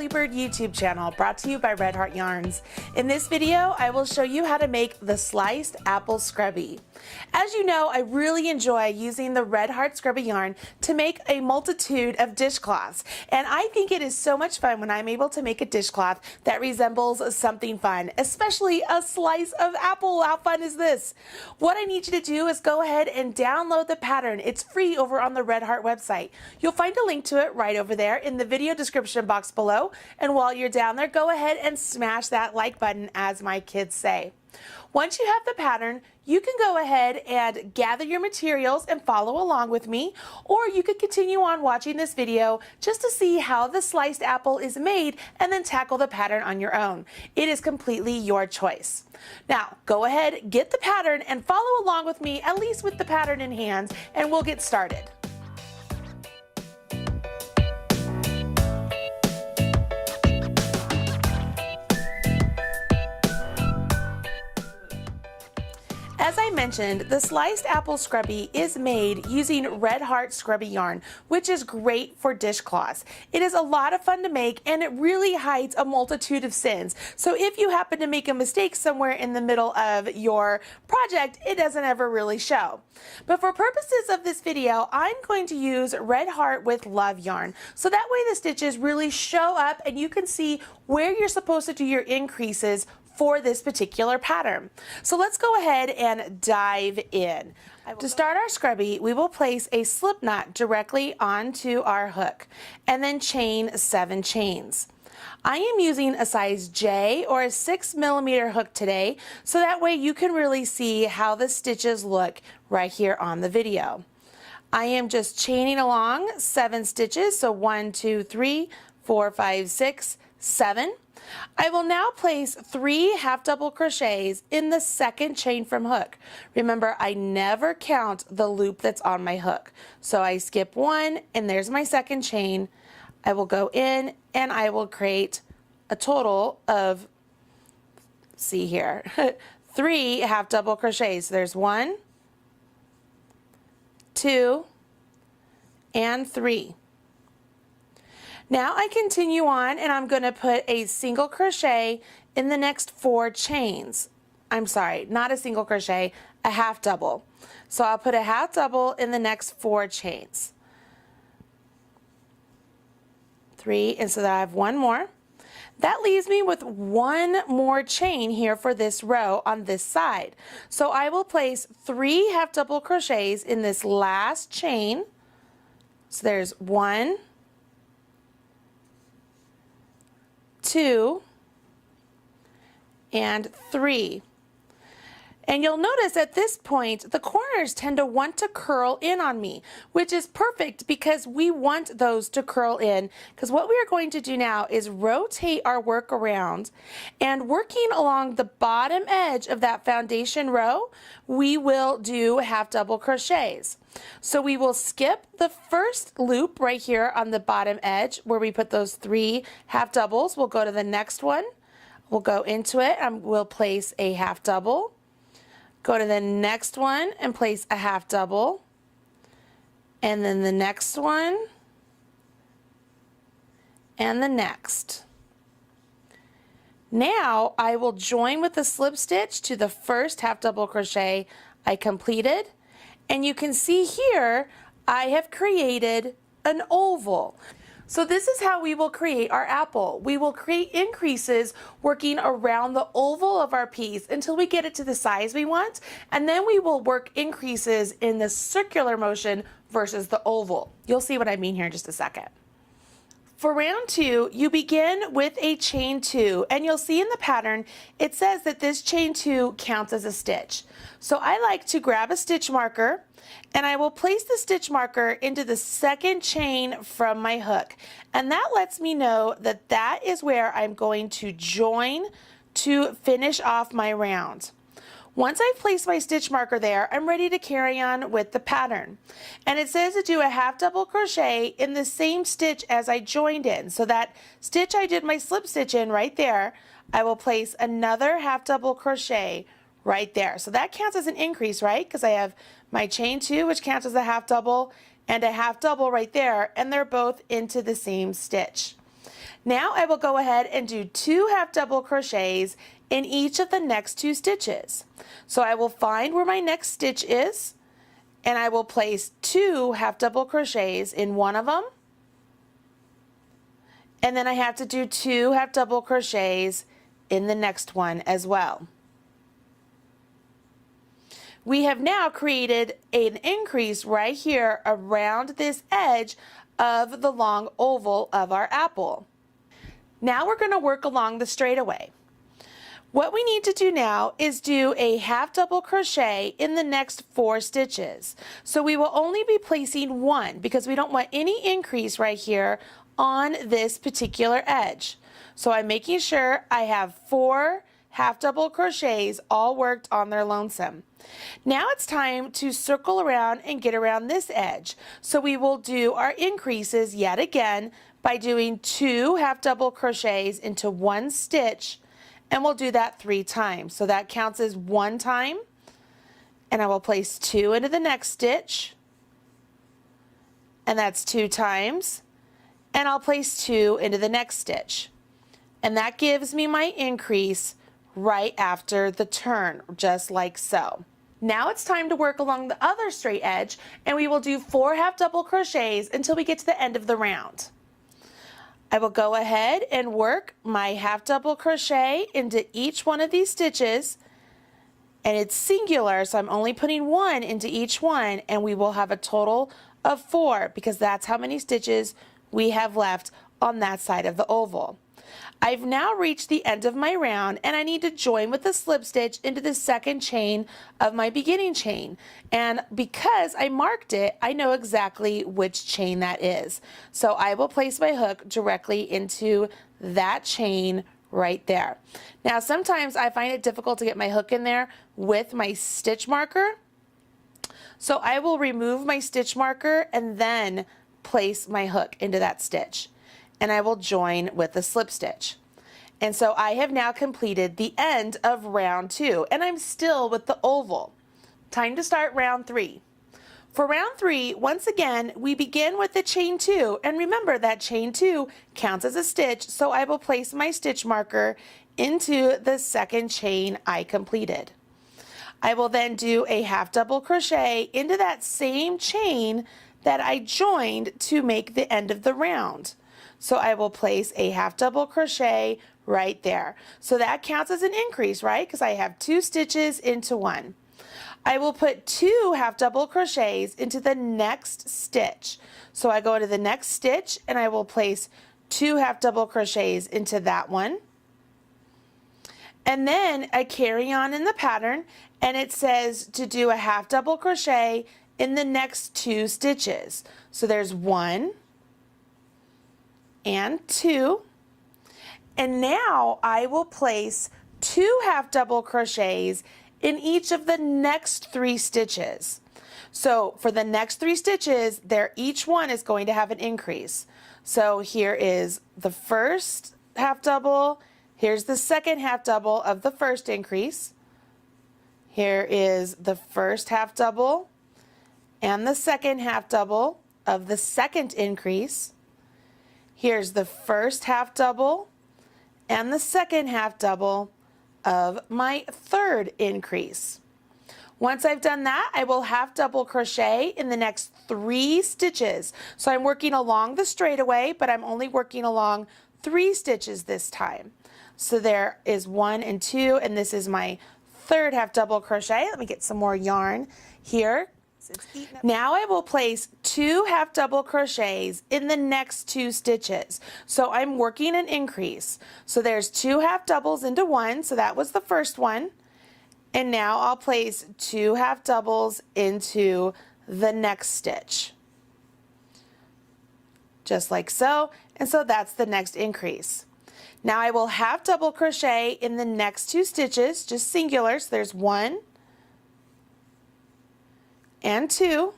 Early Bird YouTube channel brought to you by Red Heart Yarns. In this video, I will show you how to make the sliced apple scrubby. As you know, I really enjoy using the Red Heart Scrubby yarn to make a multitude of dishcloths. And I think it is so much fun when I'm able to make a dishcloth that resembles something fun, especially a slice of apple. How fun is this? What I need you to do is go ahead and download the pattern. It's free over on the Red Heart website. You'll find a link to it right over there in the video description box below. And while you're down there, go ahead and smash that like button, as my kids say. Once you have the pattern, you can go ahead and gather your materials and follow along with me, or you could continue on watching this video just to see how the sliced apple is made and then tackle the pattern on your own. It is completely your choice. Now, go ahead, get the pattern and follow along with me, at least with the pattern in hand, and we'll get started. As I mentioned, the sliced apple scrubby is made using Red Heart Scrubby yarn, which is great for dishcloths. It is a lot of fun to make, and it really hides a multitude of sins. So if you happen to make a mistake somewhere in the middle of your project, it doesn't ever really show. But for purposes of this video, I'm going to use Red Heart with Love yarn. So that way the stitches really show up and you can see where you're supposed to do your increases for this particular pattern. So let's go ahead and dive in. To start our scrubby, we will place a slip knot directly onto our hook and then chain 7 chains. I am using a size J or a 6mm hook today, so that way you can really see how the stitches look right here on the video. I am just chaining along 7 stitches, so 1, 2, 3, 4, 5, 6, 7. I will now place 3 half double crochets in the second chain from hook. Remember, I never count the loop that's on my hook. So I skip 1 and there's my second chain. I will go in and I will create a total of, see here, 3 half double crochets. There's 1, 2, and 3. Now I continue on and I'm going to put a single crochet in the next 4 chains. I'm sorry, not a single crochet, a half double. So I'll put a half double in the next 4 chains. 3, and so that I have 1 more. That leaves me with 1 more chain here for this row on this side. So I will place 3 half double crochets in this last chain. So there's 1, 2, and 3. And you'll notice at this point the corners tend to want to curl in on me, which is perfect because we want those to curl in, because what we are going to do now is rotate our work around, and working along the bottom edge of that foundation row, we will do half double crochets. So we will skip the first loop right here on the bottom edge where we put those 3 half doubles. We'll go to the next one. We'll go into it and we'll place a half double. Go to the next one and place a half double. And then the next one. And the next. Now I will join with the slip stitch to the first half double crochet I completed. And you can see here, I have created an oval. So this is how we will create our apple. We will create increases working around the oval of our piece until we get it to the size we want, and then we will work increases in the circular motion versus the oval. You'll see what I mean here in just a second. For round 2, you begin with a chain 2, and you'll see in the pattern it says that this chain 2 counts as a stitch. So I like to grab a stitch marker and I will place the stitch marker into the second chain from my hook, and that lets me know that that is where I'm going to join to finish off my round. Once I've placed my stitch marker there, I'm ready to carry on with the pattern. And it says to do a half double crochet in the same stitch as I joined in. So that stitch I did my slip stitch in right there, I will place another half double crochet right there. So that counts as an increase, right? Because I have my chain 2, which counts as a half double, and a half double right there, and they're both into the same stitch. Now I will go ahead and do 2 half double crochets in each of the next 2 stitches. So I will find where my next stitch is, and I will place 2 half double crochets in one of them, and then I have to do 2 half double crochets in the next one as well. We have now created an increase right here around this edge of the long oval of our apple. Now we're going to work along the straightaway. What we need to do now is do a half double crochet in the next 4 stitches. So we will only be placing 1 because we don't want any increase right here on this particular edge. So I'm making sure I have 4 half double crochets all worked on their lonesome. Now it's time to circle around and get around this edge. So we will do our increases yet again by doing 2 half double crochets into 1 stitch, and we'll do that 3 times. So that counts as 1 time, and I will place 2 into the next stitch, and that's 2 times, and I'll place 2 into the next stitch, and that gives me my increase right after the turn, just like so. Now it's time to work along the other straight edge, and we will do 4 half double crochets until we get to the end of the round. I will go ahead and work my half double crochet into each one of these stitches, and it's singular, so I'm only putting 1 into each one, and we will have a total of 4 because that's how many stitches we have left on that side of the oval. I've now reached the end of my round, and I need to join with the slip stitch into the second chain of my beginning chain, and because I marked it, I know exactly which chain that is. So I will place my hook directly into that chain right there. Now sometimes I find it difficult to get my hook in there with my stitch marker, so I will remove my stitch marker and then place my hook into that stitch, and I will join with the slip stitch. And so I have now completed the end of round 2, and I'm still with the oval. Time to start round 3. For round 3, once again, we begin with the chain 2, and remember that chain 2 counts as a stitch, so I will place my stitch marker into the second chain I completed. I will then do a half double crochet into that same chain that I joined to make the end of the round. So I will place a half double crochet right there. So that counts as an increase, right? Because I have 2 stitches into 1. I will put 2 half double crochets into the next stitch. So I go to the next stitch and I will place 2 half double crochets into that one. And then I carry on in the pattern, and it says to do a half double crochet in the next 2 stitches. So there's 1 and 2, and now I will place 2 half double crochets in each of the next 3 stitches. So for the next 3 stitches, each one is going to have an increase. So here is the first half double, here's the second half double of the first increase, here is the first half double and the second half double of the second increase, here's the first half double and the second half double of my third increase. Once I've done that, I will half double crochet in the next 3 stitches. So I'm working along the straightaway, but I'm only working along 3 stitches this time. So there is 1 and 2, and this is my third half double crochet. Let me get some more yarn here. Now I will place 2 half double crochets in the next 2 stitches. So I'm working an increase. So there's 2 half doubles into 1, so that was the first one. And now I'll place 2 half doubles into the next stitch. Just like so, and so that's the next increase. Now I will half double crochet in the next 2 stitches, just singular, so there's 1 and 2,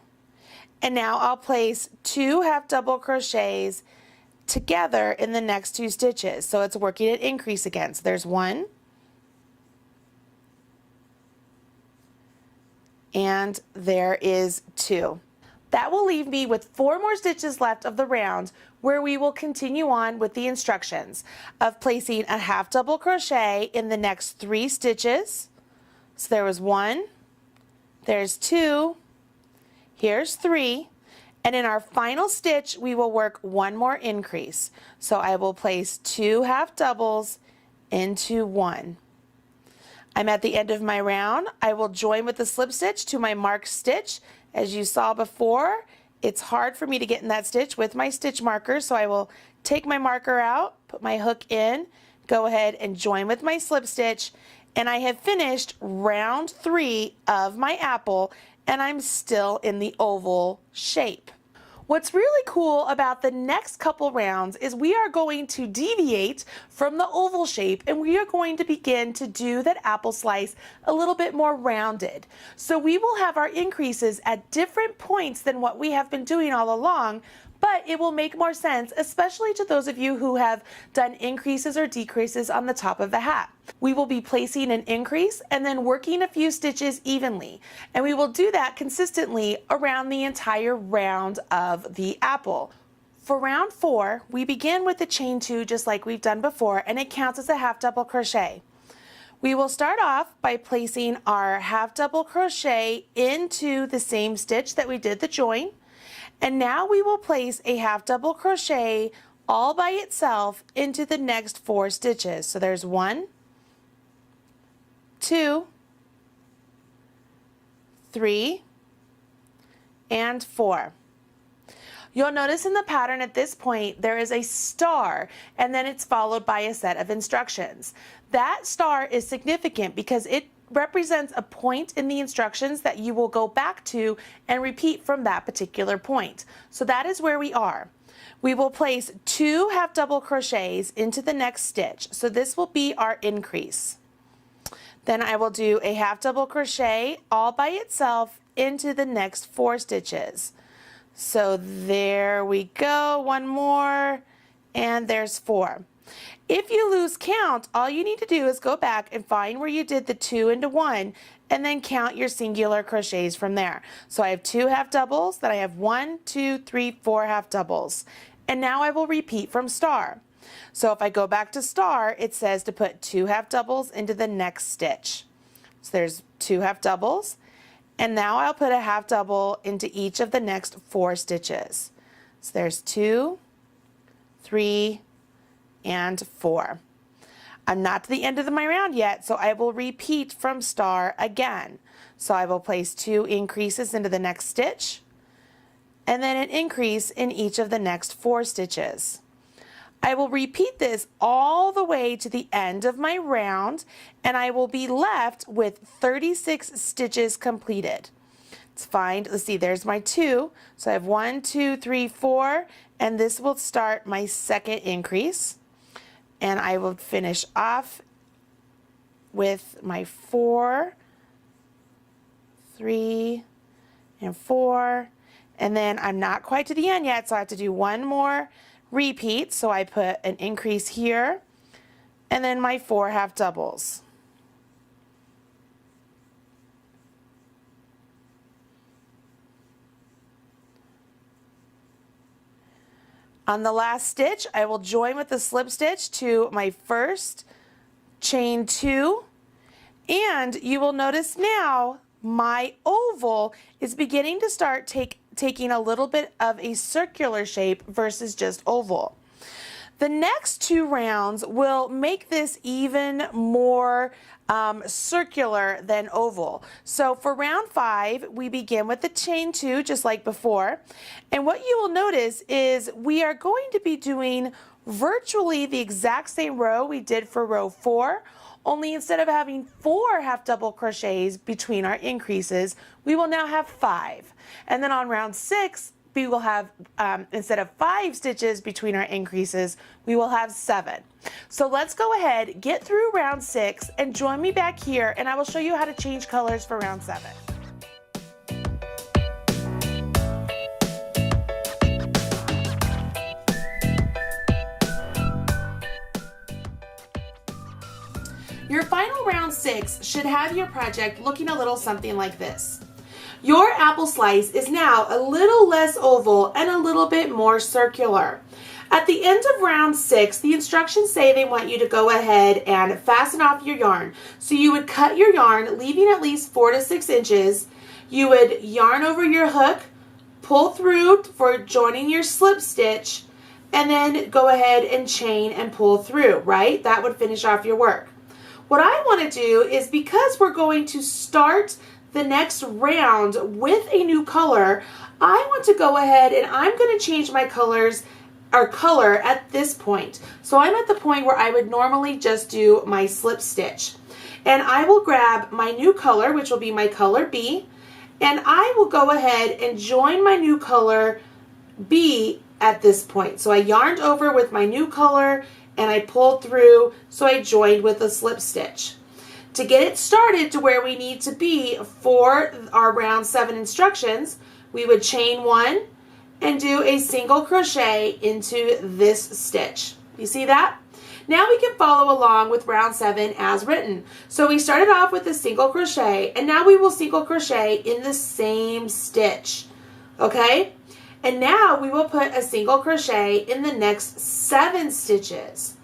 and now I'll place 2 half double crochets together in the next 2 stitches. So it's working an increase again. So there's 1 and there is 2. That will leave me with 4 more stitches left of the round, where we will continue on with the instructions of placing a half double crochet in the next 3 stitches. So there was 1, there's 2, here's 3, and in our final stitch we will work 1 more increase. So I will place 2 half doubles into 1. I'm at the end of my round. I will join with the slip stitch to my marked stitch. As you saw before, it's hard for me to get in that stitch with my stitch marker, so I will take my marker out, put my hook in, go ahead and join with my slip stitch, and I have finished round 3 of my apple, and I'm still in the oval shape. What's really cool about the next couple rounds is we are going to deviate from the oval shape, and we are going to begin to do that apple slice a little bit more rounded. So we will have our increases at different points than what we have been doing all along, but it will make more sense, especially to those of you who have done increases or decreases on the top of the hat. We will be placing an increase and then working a few stitches evenly, and we will do that consistently around the entire round of the apple. For round 4, we begin with the chain 2 just like we've done before, and it counts as a half double crochet. We will start off by placing our half double crochet into the same stitch that we did the join. And now we will place a half double crochet all by itself into the next 4 stitches. So there's 1, 2, 3, and 4. You'll notice in the pattern at this point there is a star, and then it's followed by a set of instructions. That star is significant because it represents a point in the instructions that you will go back to and repeat from that particular point. So that is where we are. We will place 2 half double crochets into the next stitch. So this will be our increase. Then I will do a half double crochet all by itself into the next 4 stitches. So there we go, 1 more, and there's 4. If you lose count, all you need to do is go back and find where you did the 2 into 1 and then count your singular crochets from there. So I have 2 half doubles, then I have 1, 2, 3, 4 half doubles. And now I will repeat from star. So if I go back to star, it says to put 2 half doubles into the next stitch. So there's 2 half doubles, and now I'll put a half double into each of the next 4 stitches. So there's 2, 3, and 4. I'm not to the end of my round yet, so I will repeat from star again. So I will place 2 increases into the next stitch, and then an increase in each of the next 4 stitches. I will repeat this all the way to the end of my round, and I will be left with 36 stitches completed. It's fine. Let's see, there's my 2. So I have 1, 2, 3, 4, and this will start my second increase. And I will finish off with my 4, 3, and 4, and then I'm not quite to the end yet, so I have to do 1 more repeat. So I put an increase here, and then my 4 half doubles. On the last stitch, I will join with the slip stitch to my first chain 2, and you will notice now my oval is beginning to start taking a little bit of a circular shape versus just oval. The next 2 rounds will make this even more circular than oval. So for round 5, we begin with the chain 2 just like before, and what you will notice is we are going to be doing virtually the exact same row we did for row 4, only instead of having 4 half double crochets between our increases, we will now have 5. And then on round 6, we will have, instead of 5 stitches between our increases, we will have 7. So let's go ahead, get through round 6, and join me back here, and I will show you how to change colors for round 7. Your final round 6 should have your project looking a little something like this. Your apple slice is now a little less oval and a little bit more circular. At the end of round 6, the instructions say they want you to go ahead and fasten off your yarn. So you would cut your yarn, leaving at least 4 to 6 inches. You would yarn over your hook, pull through for joining your slip stitch, and then go ahead and chain and pull through, right? That would finish off your work. What I want to do is, because we're going to start the next round with a new color, I want to go ahead and I'm going to change my colors or color at this point. So I'm at the point where I would normally just do my slip stitch. And I will grab my new color, which will be my color B, and I will go ahead and join my new color B at this point. So I yarned over with my new color and I pulled through, so I joined with a slip stitch. To get it started to where we need to be for our round 7 instructions, we would chain 1 and do a single crochet into this stitch. You see that? Now we can follow along with round 7 as written. So we started off with a single crochet, and now we will single crochet in the same stitch, okay? And now we will put a single crochet in the next 7 stitches.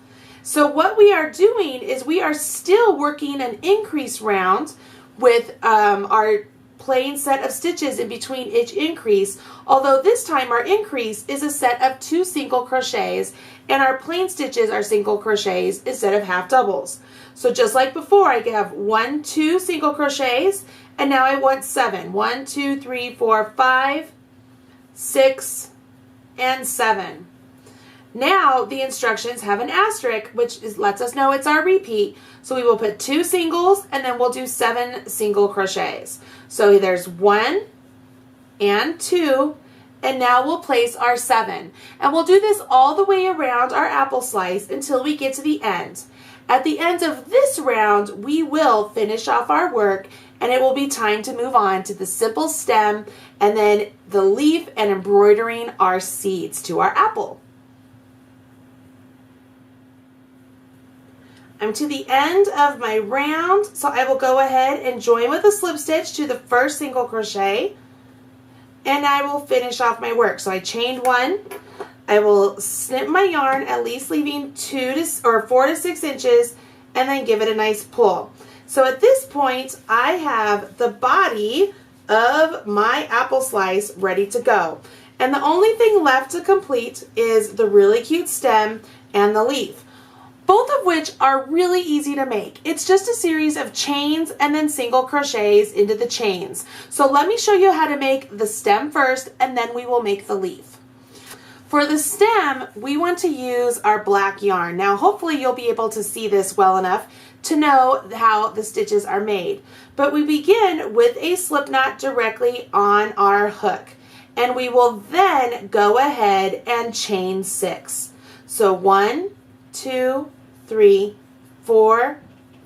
So what we are doing is we are still working an increase round with our plain set of stitches in between each increase, although this time our increase is a set of 2 single crochets and our plain stitches are single crochets instead of half doubles. So just like before, I have 1, 2 single crochets, and now I want 7. 1, 2, 3, 4, 5, 6, and 7. Now the instructions have an asterisk, which lets us know it's our repeat. So we will put 2 singles and then we'll do 7 single crochets. So there's 1 and 2, and now we'll place our 7. And we'll do this all the way around our apple slice until we get to the end. At the end of this round, we will finish off our work, and it will be time to move on to the simple stem and then the leaf and embroidering our seeds to our apple. I'm to the end of my round, so I will go ahead and join with a slip stitch to the first single crochet, and I will finish off my work. So I chained 1. I will snip my yarn, at least leaving 4 to 6 inches, and then give it a nice pull. So at this point, I have the body of my apple slice ready to go. And the only thing left to complete is the really cute stem and the leaf, both of which are really easy to make. It's just a series of chains and then single crochets into the chains. So let me show you how to make the stem first, and then we will make the leaf. For the stem, we want to use our black yarn. Now hopefully you'll be able to see this well enough to know how the stitches are made. But we begin with a slip knot directly on our hook, and we will then go ahead and chain 6. So 1, 2, 3, 4,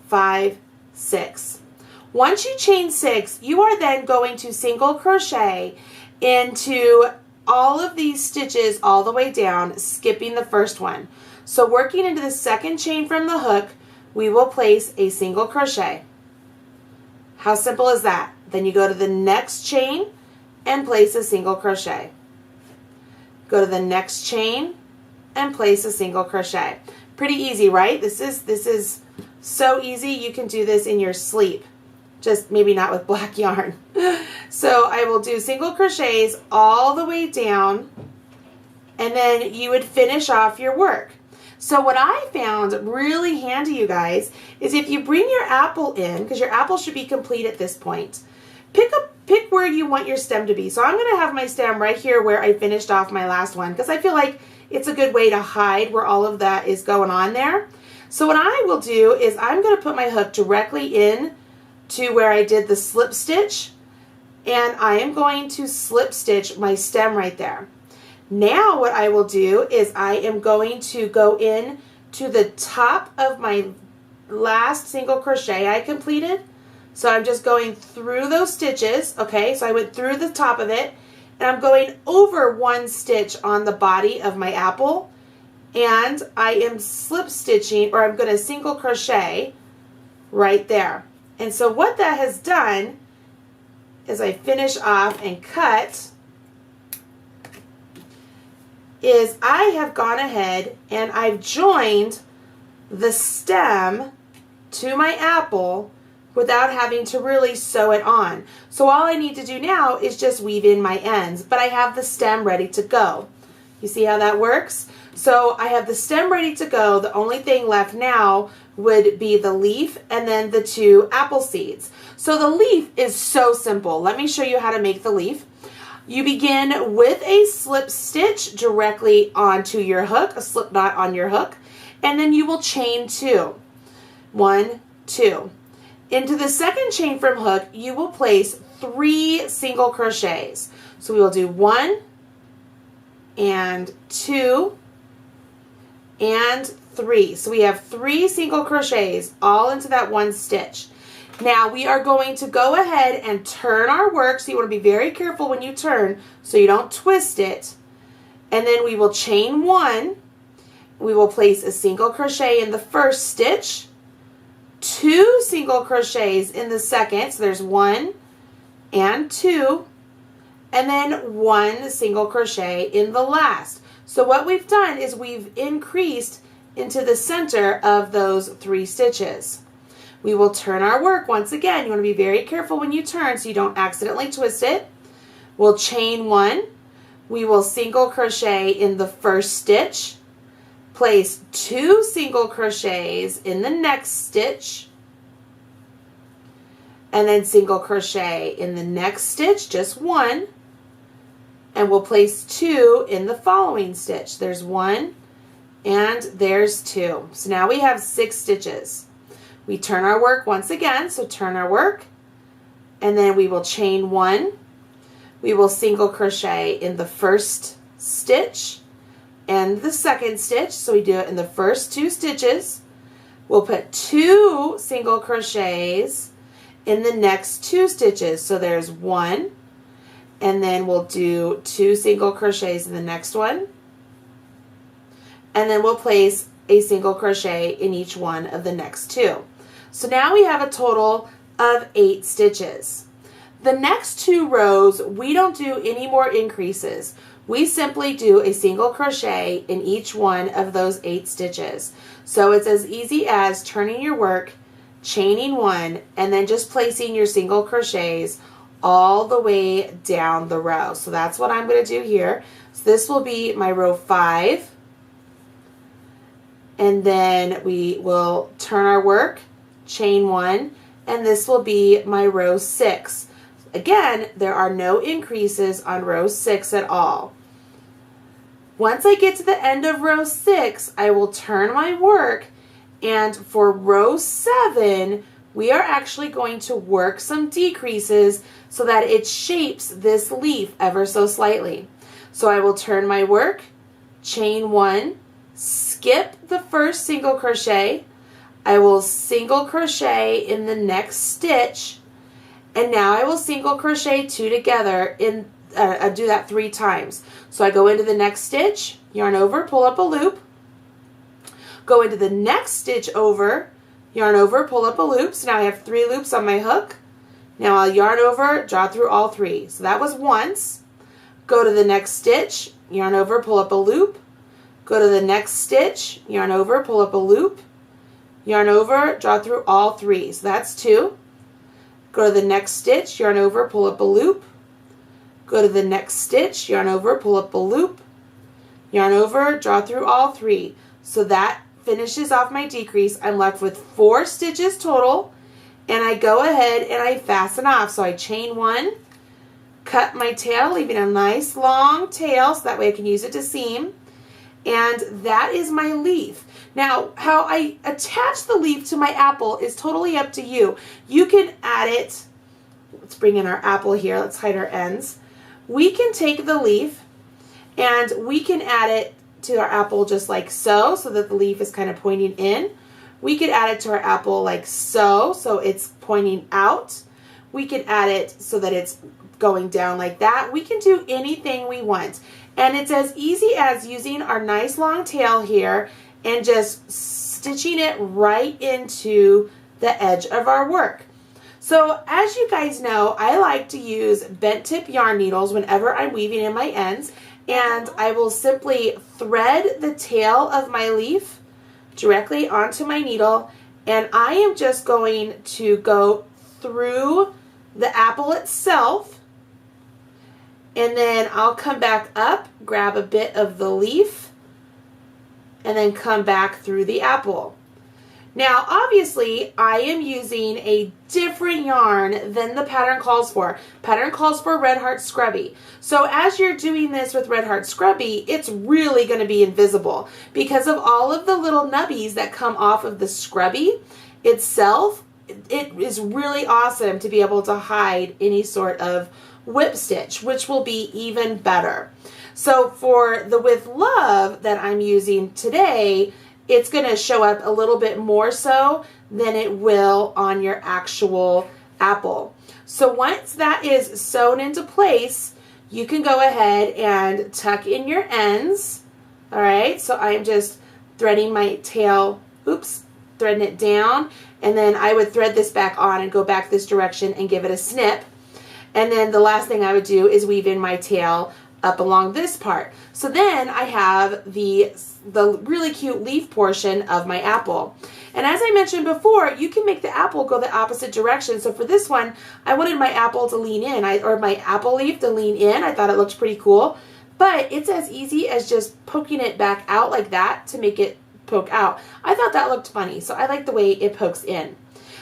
5, 6. Once you chain 6, you are then going to single crochet into all of these stitches all the way down, skipping the first one. So working into the second chain from the hook, we will place a single crochet. How simple is that? Then you go to the next chain and place a single crochet. Go to the next chain and place a single crochet. Pretty easy, right? This is so easy. You can do this in your sleep, just maybe not with black yarn. So I will do single crochets all the way down, and then you would finish off your work. So what I found really handy, you guys, is if you bring your apple in, because your apple should be complete at this point, pick where you want your stem to be. So I'm going to have my stem right here where I finished off my last one, because I feel like it's a good way to hide where all of that is going on there. So what I will do is I'm going to put my hook directly in to where I did the slip stitch, and I am going to slip stitch my stem right there. Now what I will do is I am going to go in to the top of my last single crochet I completed. So I'm just going through those stitches, okay? So I went through the top of it, and I'm going over 1 stitch on the body of my apple, and I am slip stitching, or I'm going to single crochet right there. And so what that has done as I finish off and cut is I have gone ahead and I've joined the stem to my apple without having to really sew it on. So all I need to do now is just weave in my ends, but I have the stem ready to go. You see how that works? So I have the stem ready to go. The only thing left now would be the leaf and then the 2 apple seeds. So the leaf is so simple. Let me show you how to make the leaf. You begin with a slip stitch directly onto your hook, a slip knot on your hook, and then you will chain 2. 1, 2. Into the second chain from hook, you will place 3 single crochets. So we will do 1 and 2 and 3. So we have 3 single crochets all into that 1 stitch. Now we are going to go ahead and turn our work, so you want to be very careful when you turn so you don't twist it. And then we will chain 1. We will place a single crochet in the first stitch, 2 single crochets in the second, so there's 1 and 2, and then 1 single crochet in the last. So what we've done is we've increased into the center of those 3 stitches. We will turn our work once again. You want to be very careful when you turn so you don't accidentally twist it. We'll chain 1. We will single crochet in the first stitch, place 2 single crochets in the next stitch, and then single crochet in the next stitch, just 1, and we'll place 2 in the following stitch. There's 1 and there's 2. So now we have 6 stitches. We turn our work once again, so turn our work, and then we will chain 1. We will single crochet in the first stitch and the second stitch, so we do it in the first 2 stitches. We'll put 2 single crochets in the next 2 stitches, so there's 1, and then we'll do 2 single crochets in the next one, and then we'll place a single crochet in each one of the next 2. So now we have a total of 8 stitches. The next 2 rows, we don't do any more increases. We simply do a single crochet in each one of those 8 stitches. So it's as easy as turning your work, chaining 1, and then just placing your single crochets all the way down the row. So that's what I'm going to do here. So this will be my row 5, and then we will turn our work, chain 1, and this will be my row 6. Again, there are no increases on row 6 at all. Once I get to the end of row 6, I will turn my work, and for row 7, we are actually going to work some decreases so that it shapes this leaf ever so slightly. So I will turn my work, chain 1, skip the first single crochet, I will single crochet in the next stitch, and now I will single crochet 2 together in do that 3 times. So I go into the next stitch, yarn over, pull up a loop, go into the next stitch over, yarn over, pull up a loop. So now I have 3 loops on my hook. Now I'll yarn over, draw through all 3. So that was once. Go to the next stitch, yarn over, pull up a loop, go to the next stitch, yarn over, pull up a loop, yarn over, draw through all 3. So that's 2. Go to the next stitch, yarn over, pull up a loop, go to the next stitch, yarn over, pull up a loop, yarn over, draw through all 3. So that finishes off my decrease. I'm left with 4 stitches total, and I go ahead and I fasten off. So I chain 1, cut my tail, leaving a nice long tail so that way I can use it to seam, and that is my leaf. Now, how I attach the leaf to my apple is totally up to you. You can add it. Let's bring in our apple here. Let's hide our ends. We can take the leaf and we can add it to our apple just like so, so that the leaf is kind of pointing in. We could add it to our apple like so, so it's pointing out. We could add it so that it's going down like that. We can do anything we want. And it's as easy as using our nice long tail here and just stitching it right into the edge of our work. So as you guys know, I like to use bent tip yarn needles whenever I'm weaving in my ends, and I will simply thread the tail of my leaf directly onto my needle, and I am just going to go through the apple itself, and then I'll come back up, grab a bit of the leaf, and then come back through the apple. Now, obviously, I am using a different yarn than the pattern calls for. Pattern calls for Red Heart Scrubby. So as you're doing this with Red Heart Scrubby, it's really going to be invisible because of all of the little nubbies that come off of the Scrubby itself. It is really awesome to be able to hide any sort of whip stitch, which will be even better. So for the With Love that I'm using today, it's going to show up a little bit more so than it will on your actual apple. So once that is sewn into place, you can go ahead and tuck in your ends. All right, so I'm just threading my tail, threading it down, and then I would thread this back on and go back this direction and give it a snip. And then the last thing I would do is weave in my tail up along this part. So then I have the really cute leaf portion of my apple. And as I mentioned before, you can make the apple go the opposite direction. So for this one, I wanted my apple to lean in, or my apple leaf to lean in. I thought it looked pretty cool. But it's as easy as just poking it back out like that to make it poke out. I thought that looked funny, so I like the way it pokes in.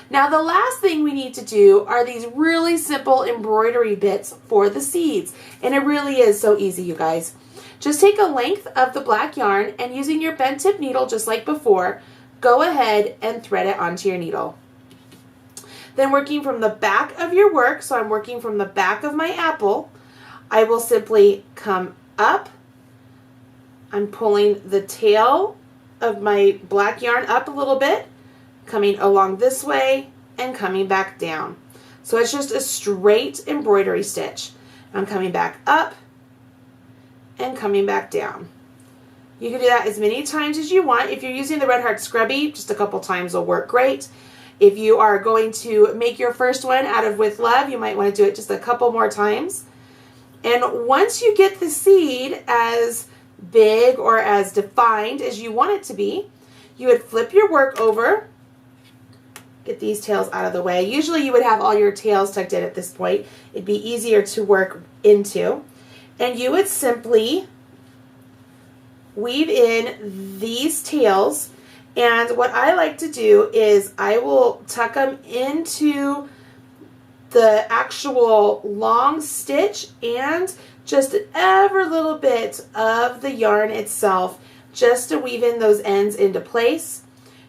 Now the last thing we need to do are these really simple embroidery bits for the seeds. And it really is so easy, you guys. Just take a length of the black yarn and using your bent tip needle just like before, go ahead and thread it onto your needle. Then working from the back of your work, so I'm working from the back of my apple, I will simply come up. I'm pulling the tail of my black yarn up a little bit, coming along this way and coming back down. So it's just a straight embroidery stitch. I'm coming back up and coming back down. You can do that as many times as you want. If you're using the Red Heart Scrubby, just a couple times will work great. If you are going to make your first one out of With Love, you might want to do it just a couple more times. And once you get the seed as big or as defined as you want it to be, you would flip your work over. Get these tails out of the way. Usually you would have all your tails tucked in at this point. It'd be easier to work into. And you would simply weave in these tails. And what I like to do is I will tuck them into the actual long stitch and just an ever little bit of the yarn itself just to weave in those ends into place.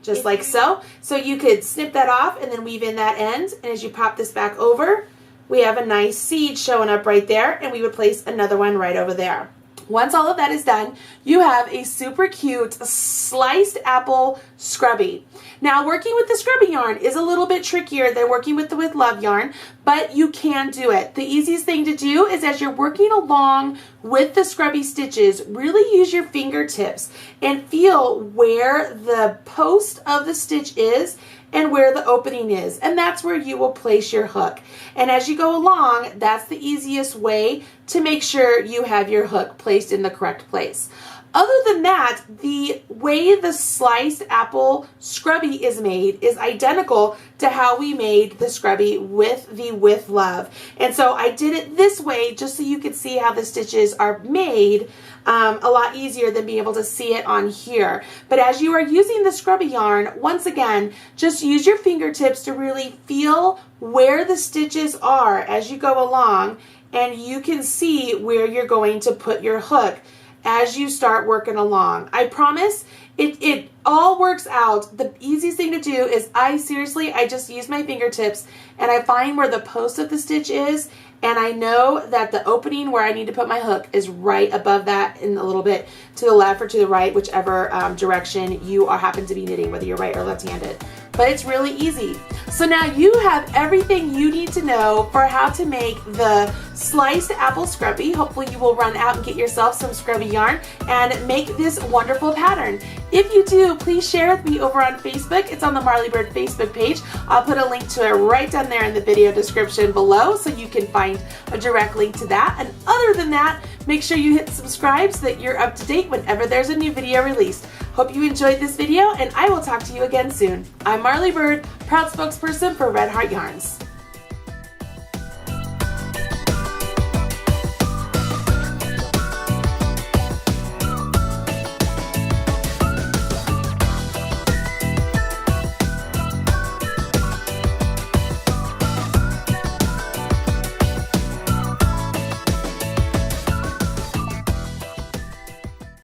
Just like so. So you could snip that off and then weave in that end. And as you pop this back over, we have a nice seed showing up right there. And we would place another one right over there. Once all of that is done, you have a super cute sliced apple scrubby. Now, working with the scrubby yarn is a little bit trickier than working with the With Love yarn, but you can do it. The easiest thing to do is as you're working along with the scrubby stitches, really use your fingertips and feel where the post of the stitch is and where the opening is. And that's where you will place your hook. And as you go along, that's the easiest way to make sure you have your hook placed in the correct place. Other than that, the way the sliced apple scrubby is made is identical to how we made the scrubby with the With Love. And so I did it this way just so you could see how the stitches are made a lot easier than being able to see it on here. But as you are using the scrubby yarn, once again, just use your fingertips to really feel where the stitches are as you go along, and you can see where you're going to put your hook as you start working along. I promise it all works out. The easiest thing to do is I just use my fingertips and I find where the post of the stitch is, and I know that the opening where I need to put my hook is right above that and a little bit to the left or to the right, whichever direction you happen to be knitting, whether you're right or left-handed. But it's really easy. So now you have everything you need to know for how to make the sliced apple scrubby. Hopefully you will run out and get yourself some scrubby yarn and make this wonderful pattern. If you do, please share with me over on Facebook. It's on the Marley Bird Facebook page. I'll put a link to it right down there in the video description below so you can find a direct link to that. And other than that, make sure you hit subscribe so that you're up to date whenever there's a new video released. Hope you enjoyed this video, and I will talk to you again soon. I'm Marley Bird, proud spokesperson for Red Heart Yarns.